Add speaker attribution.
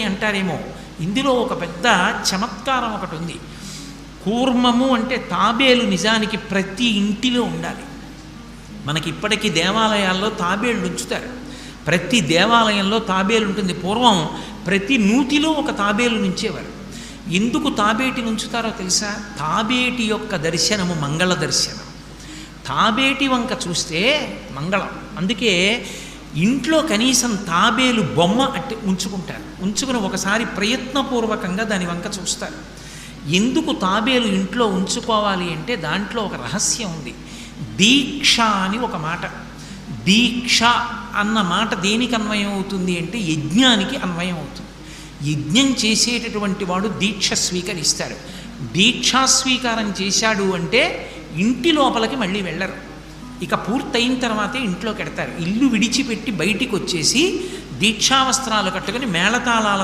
Speaker 1: అంటారేమో. ఇందులో ఒక పెద్ద చమత్కారం ఒకటి ఉంది. కూర్మము అంటే తాబేలు నిజానికి ప్రతి ఇంటిలో ఉండాలి. మనకి ఇప్పటికీ దేవాలయాల్లో తాబేళ్ళు ఉంచుతారు. ప్రతి దేవాలయంలో తాబేలు ఉంటుంది. పూర్వం ప్రతి నూతిలో ఒక తాబేలు నుంచేవారు. ఎందుకు తాబేటి ఉంచుతారో తెలుసా? తాబేటి యొక్క దర్శనము మంగళ దర్శనం. తాబేటి వంక చూస్తే మంగళం. అందుకే ఇంట్లో కనీసం తాబేలు బొమ్మ అట్టి ఉంచుకుంటారు. ఉంచుకుని ఒకసారి ప్రయత్నపూర్వకంగా దాని వంక చూస్తారు. ఎందుకు తాబేలు ఇంట్లో ఉంచుకోవాలి అంటే దాంట్లో ఒక రహస్యం ఉంది. దీక్ష అని ఒక మాట. దీక్ష అన్న మాట దేనికి అన్వయం అవుతుంది అంటే యజ్ఞానికి అన్వయం అవుతుంది. యజ్ఞం చేసేటటువంటి వాడు దీక్ష స్వీకరిస్తాడు. దీక్షా స్వీకారం చేశాడు అంటే ఇంటి లోపలికి మళ్ళీ వెళ్ళరు. ఇక పూర్తయిన తర్వాతే ఇంట్లోకి వెడతారు. ఇల్లు విడిచిపెట్టి బయటికి వచ్చేసి దీక్షావస్త్రాలు కట్టుకుని మేళతాళాల